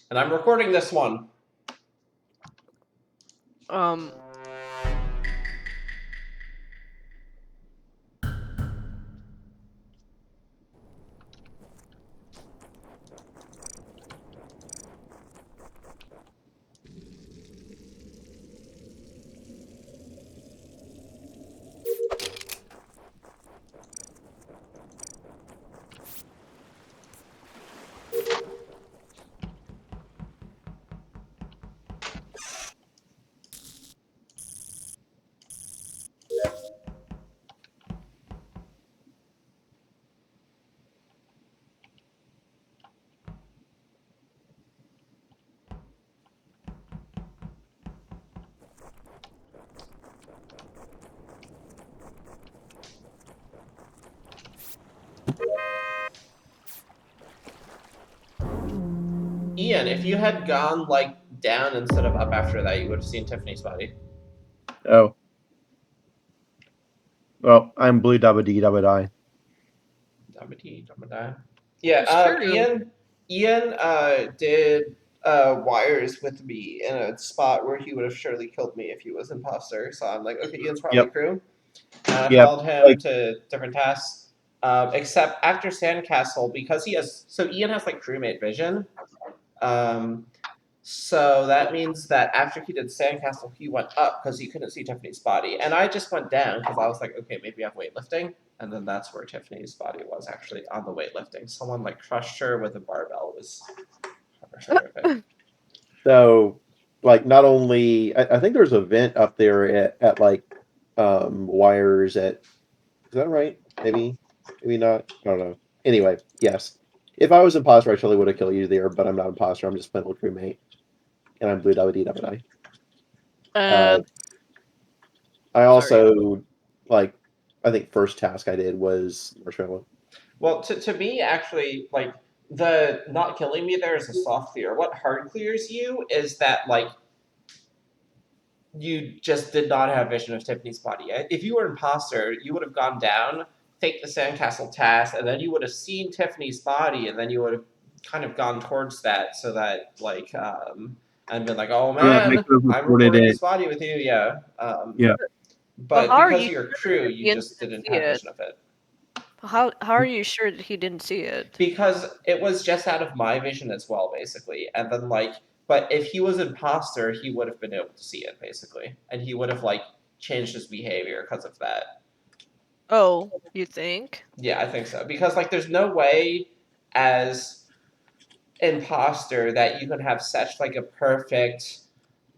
And I'm recording this one. Um, Ian, if you had gone like down instead of up after that, you would have seen Tiffany's body. Oh. Well, I'm blue dabba dee dabba die. Yeah, it's true. Ian did wires with me in a spot where he would have surely killed me if he was imposter. So I'm like, okay, Ian's probably Yep. crew. And I Yep. followed him Like, to different tasks. Except after Sandcastle, because he has Ian has like crewmate vision. Um, so that means that after he did Sandcastle, he went up because he couldn't see Tiffany's body, and I just went down because I was like, okay, maybe I have weightlifting, and then that's where Tiffany's body was actually on the weightlifting. Someone like crushed her with a barbell. It was horrific. so, like, not only I think there's a vent up there at like wires at. Is that right? Maybe not. I don't know. Anyway, yes. If I was imposter, I totally would have killed you there, but I'm not imposter. I'm just playing with crewmate, and I'm blue dabba dee dabba die. Uh, I sorry. also like. I think first task I did was marshmallow. Well, to me, actually, like the not killing me there is a soft clear. What hard clears you is that like you just did not have vision of Tiffany's body. If you were an imposter, you would have gone down, take the sandcastle task, and then you would have seen Tiffany's body, and then you would have kind of gone towards that, so that like and been like, oh Yeah, I man, could have I'm reported recording it. this body with you, yeah. Yeah. But But how are because you of your sure crew, that you Ian just didn't didn't see have it? vision of it. How are you sure that he didn't see it? Because it was just out of my vision as well, basically. And then like, but if he was imposter, he would have been able to see it basically, and he would have like changed his behavior because of that. Oh, you think? Yeah, I think so. Because like, there's no way as imposter that you can have such like a perfect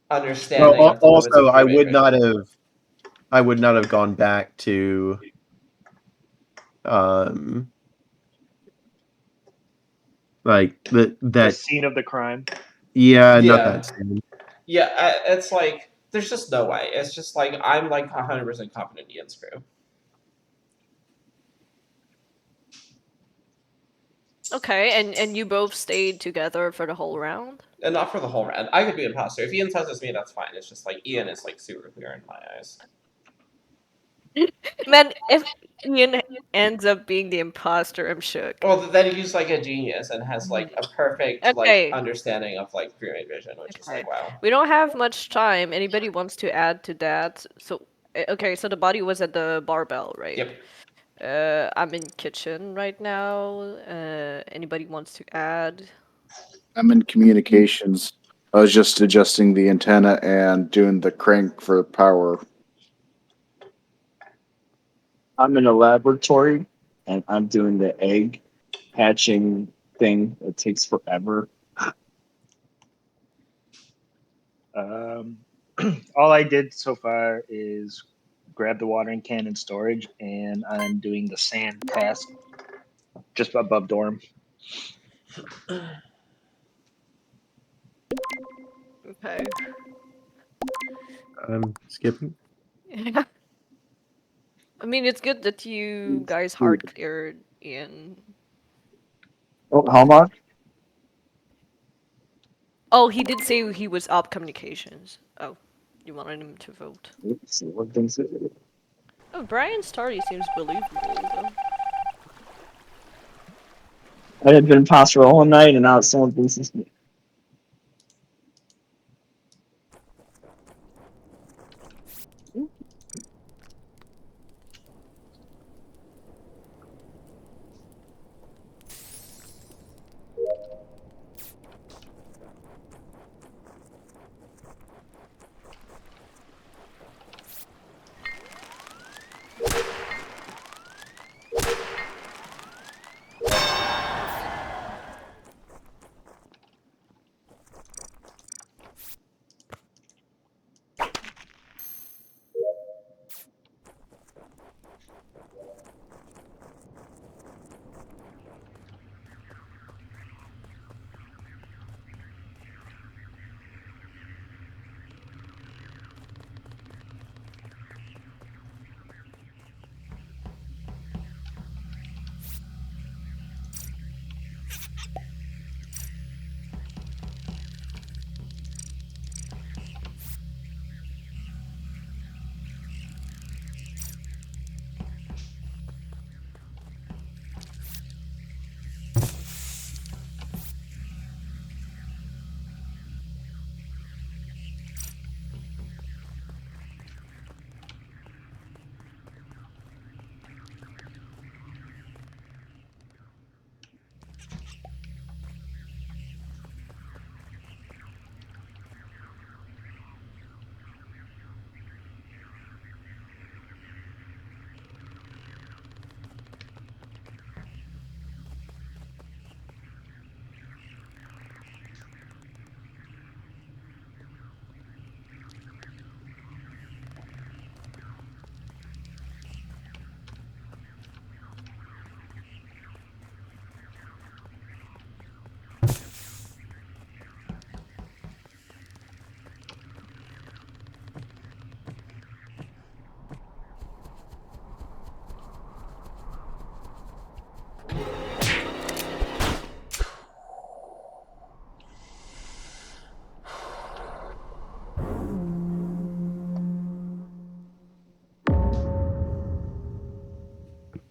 Well, understanding of the limits of also, crewmate vision. I would not have gone back to, um, like The that. scene of the crime. Yeah, not Yeah, that scene. yeah. It's like there's just no way. It's just like I'm like 100% confident Ian's crew. Okay, and you both stayed together for the whole round? And not for the whole round. I could be imposter. If Ian says it's me, that's fine. It's just like Ian is like super clear in my eyes. Man, if Ian ends up being the imposter, I'm shook. Well, then he's like a genius and has like a perfect like Okay, understanding of like crewmate vision, which is okay. like wow. We don't have much time. Anybody wants to add to that? So, okay, so the body was at the barbell, right? Yep. I'm in kitchen right now. Anybody wants to add? I'm in communications. I was just adjusting the antenna and doing the crank for power. I'm in a laboratory and I'm doing the egg hatching thing. It takes forever. All I did so far is grab the watering can in storage, and I'm doing the sand task just above dorm. Okay. I'm skipping. I mean, it's good that you guys hard cleared Ian. Oh, how much? Oh, he did say he was up communications. Oh, you wanted him to vote. Let's see what things it is. Oh, Brian's story seems believable, though. I had been imposter all night and now someone thinks it's me.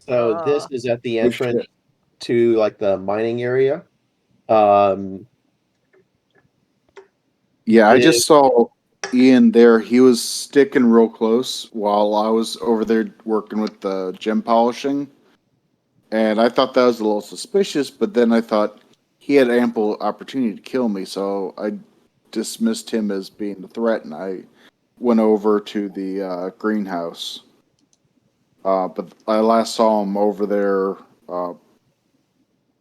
So this Uh. is at the Oh, shit. entrance to like the mining area. Um, Yeah, I It- just saw Ian there. He was sticking real close while I was over there working with the gem polishing. And I thought that was a little suspicious, but then I thought he had ample opportunity to kill me, so I dismissed him as being a threat, and I went over to the greenhouse. But I last saw him over there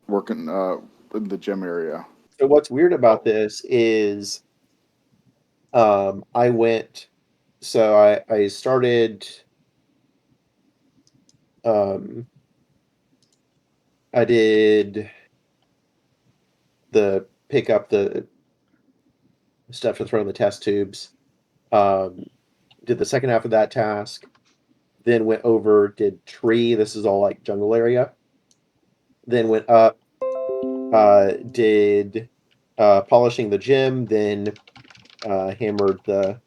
working in the gym area. so what's weird about this is I went so I started I did the pick up the stuff to throw in the test tubes. Did the second half of that task, then went over, did tree. This is all like jungle area. Then went up, did polishing the gym, then hammered the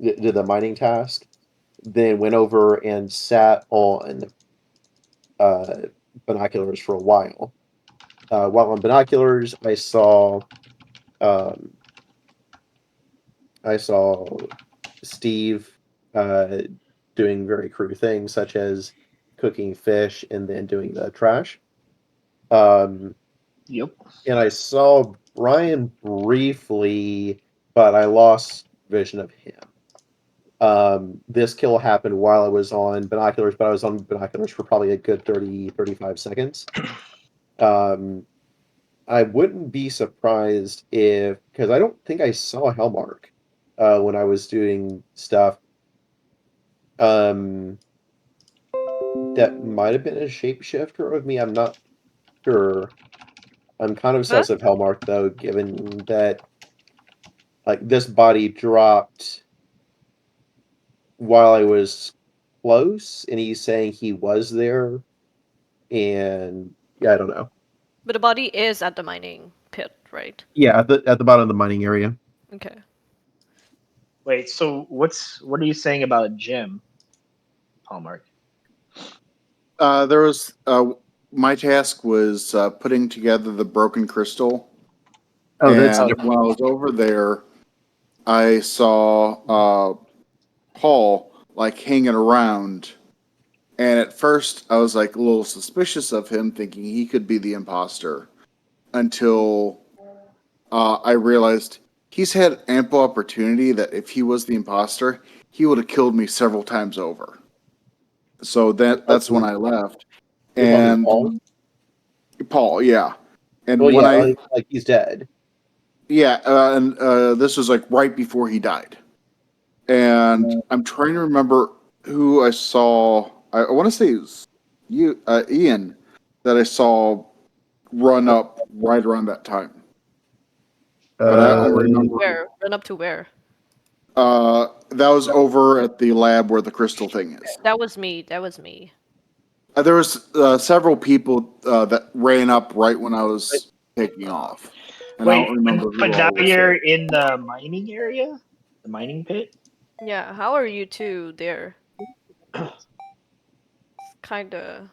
did the mining task, then went over and sat on binoculars for a while. While on binoculars, I saw Steve doing very crude things such as cooking fish and then doing the trash. Yep. And I saw Brian briefly, but I lost vision of him. This kill happened while I was on binoculars, but I was on binoculars for probably a good 30-35 seconds. I wouldn't be surprised because I don't think I saw Hellmark when I was doing stuff. That might have been a shapeshifter of me. I'm not sure. I'm kind of sus of Hellmark though, given that like this body dropped while I was close, and he's saying he was there, and yeah, I don't know. But the body is at the mining pit, right? Yeah, at the bottom of the mining area. Okay. Wait, so what are you saying about Jim, Hallmark? There was my task was putting together the broken crystal. Oh, that's and different. when I was over there, I saw Paul like hanging around. And at first, I was like a little suspicious of him, thinking he could be the imposter. Until I realized he's had ample opportunity that if he was the imposter, he would have killed me several times over. So that's when I left. You're talking And Paul? Paul, yeah. And Well, when yeah, like he's dead. yeah, and this was like right before he died. And I'm trying to remember who I saw. I want to say it was you, Ian, that I saw run up right around that time. But I don't remember. Where? Run up to where? That was over at the lab where the crystal thing is. That was me. That was me. There was several people that ran up right when I was taking off. And I Wait, don't remember but who now all was you're there. in the mining area, the mining pit. Yeah. How are you two there? Kinda.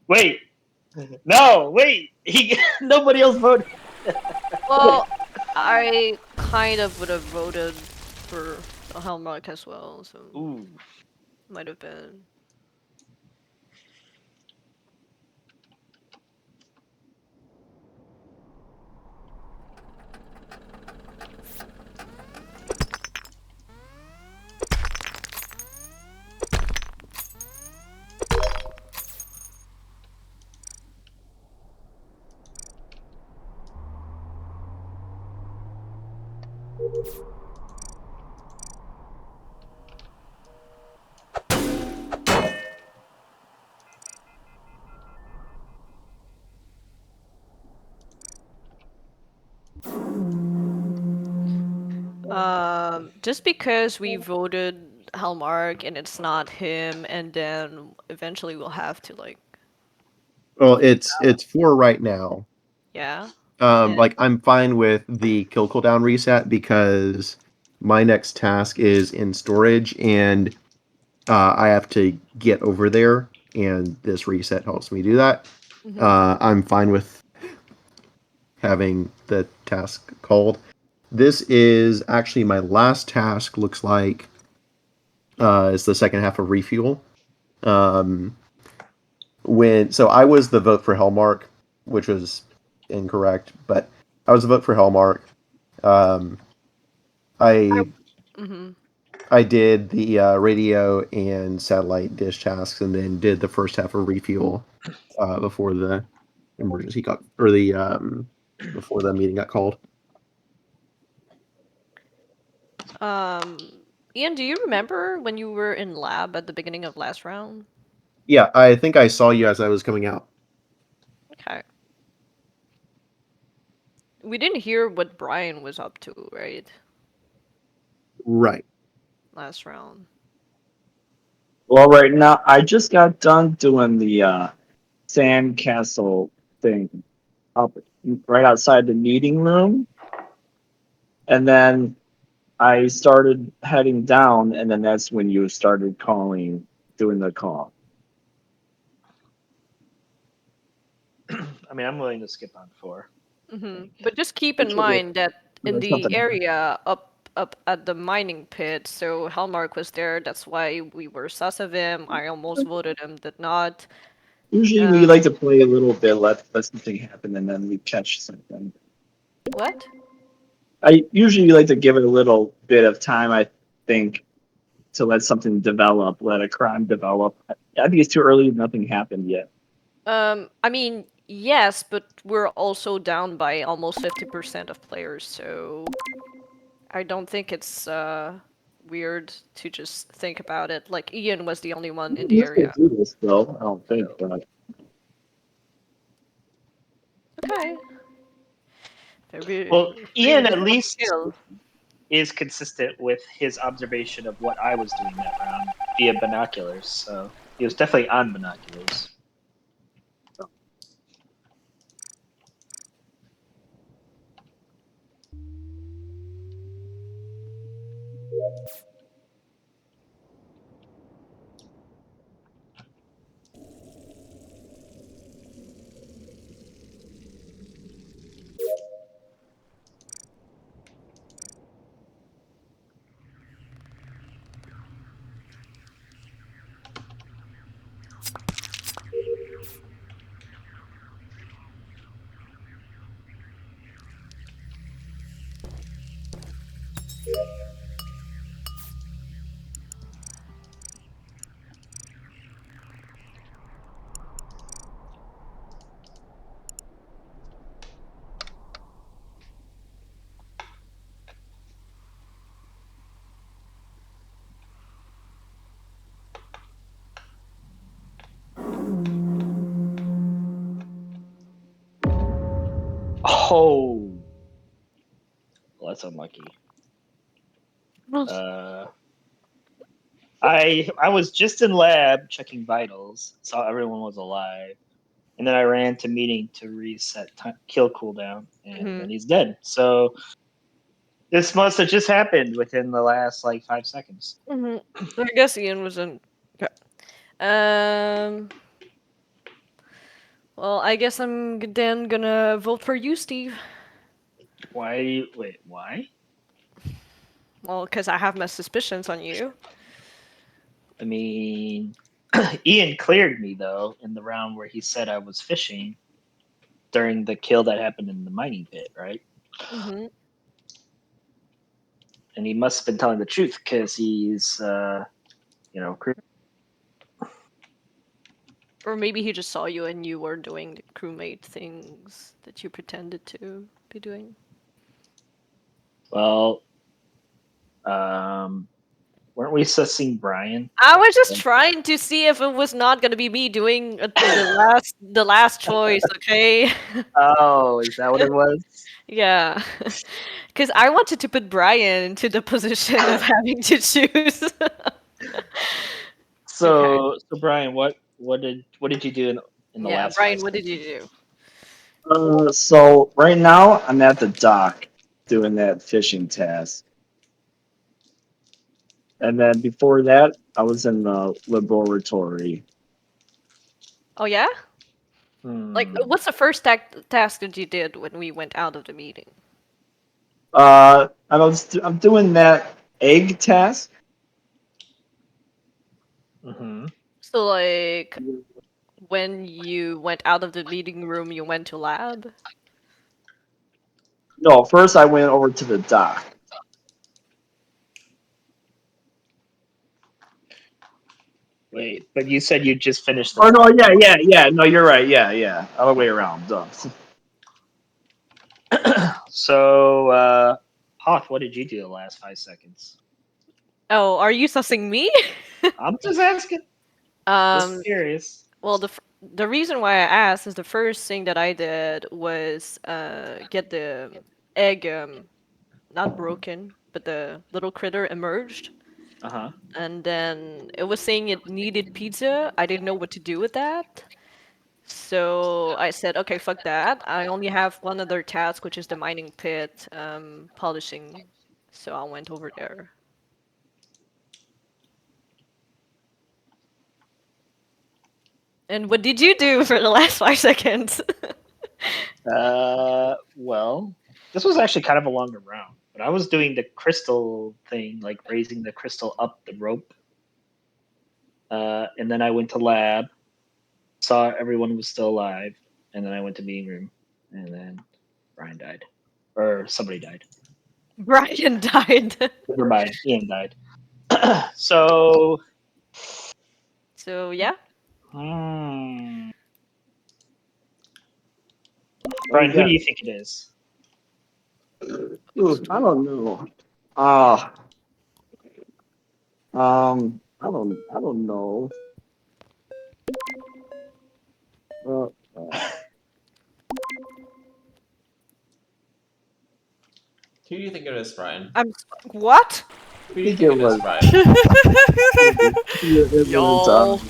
Wait, no, wait. Nobody else voted. Well, I kind of would have voted for the Hellmark as well, so Ooh. might have been. Just because we voted Hellmark and it's not him, and then eventually we'll have to like, Well, it's 4 right now. yeah. Like I'm fine with the kill cooldown reset because my next task is in storage, and I have to get over there, and this reset helps me do that. Mhm. I'm fine with having the task called. This is actually my last task. Looks like it's the second half of refuel. Um, so I was the vote for Hellmark, which was incorrect, but I was the vote for Hellmark. Um, I hmm I did the radio and satellite dish tasks, and then did the first half of refuel before the emergency got or the before the meeting got called. Ian, do you remember when you were in lab at the beginning of last round? Yeah, I think I saw you as I was coming out. Okay. We didn't hear what Brian was up to, right? Right. Last round. Well, right now I just got done doing the sandcastle thing up right outside the meeting room, and then I started heading down, and then that's when you started doing the call. I mean, I'm willing to skip on 4. But just keep in Actually, mind that in there's the nothing. area up at the mining pit, so Hellmark was there. That's why we were sus of him. I almost voted him, did not. Usually we like to play a little bit, let something happen, and then we catch something. What? I usually like to give it a little bit of time, I think, to let something develop, let a crime develop. I think it's too early. Nothing happened yet. I mean, yes, but we're also down by almost 50% of players, so I don't think it's weird to just think about it. Like Ian was the only one in the Let's go area. do this, though. I don't think, but Okay. Maybe Well, maybe Ian just at want to least kill. is consistent with his observation of what I was doing that round via binoculars. So he was definitely on binoculars. Oh, well, that's unlucky. I was just in lab checking vitals, saw everyone was alive, and then I ran to meeting to reset kill cooldown, and then he's dead. So this must have just happened within the last like 5 seconds. I guess Ian was in. Okay. Well, I guess I'm then gonna vote for you, Steve. Why? Wait, why? Well, because I have my suspicions on you. I mean, Ian cleared me though in the round where he said I was fishing during the kill that happened in the mining pit, right? Mm-hmm. And he must have been telling the truth because he's, Or maybe he just saw you and you were doing the crewmate things that you pretended to be doing. well, weren't we sussing Brian? I was just trying to see if it was not gonna be me doing the last choice, okay? Oh, is that what it was? Yeah. Because I wanted to put Brian into the position of having to choose. So Brian, what did you do in the Yeah, last Brian, 5 what did you seconds? do? so right now I'm at the dock doing that fishing task, And then before that, I was in the laboratory. Oh yeah? Like, Hmm. what's the first task that you did when we went out of the meeting? I'm doing that egg task. Mhm. So, like, when you went out of the meeting room, you went to lab? No, first I went over to the dock. Wait, but you said you just finished the. Oh no, yeah. No, you're right. Yeah. Other way around. Duh. So, Hoth, what did you do the last 5 seconds? Oh, are you sussing me? I'm just asking. Just curious. Well, the reason why I asked is the first thing that I did was get the egg not broken, but the little critter emerged, Uh huh. and then it was saying it needed pizza. I didn't know what to do with that. So I said, okay, fuck that. I only have one other task, which is the mining pit, polishing. So I went over there. And what did you do for the last 5 seconds? Well, this was actually kind of a longer round, but I was doing the crystal thing, like raising the crystal up the rope. And then I went to lab, saw everyone was still alive, and then I went to meeting room, and then Brian died, or somebody died. Brian died. Never mind, Ian died. So, So yeah. Brian, who do you think it is? Ooh, I don't know. I don't know. Who do you think it is, Brian? What? Who do you think think it it was- is, Brian? Y'all.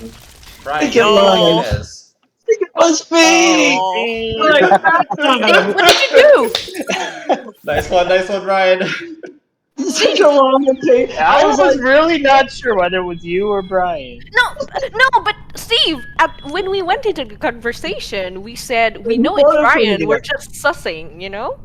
Brian, think who do you Yo. think it is? It was me. Steve, what did you do? Nice one, Brian. Think along the tape. I was really not sure whether it was you or Brian. No, but Steve, when we went into the conversation, we said we know What it's if we Brian. did We're it? just sussing, you know.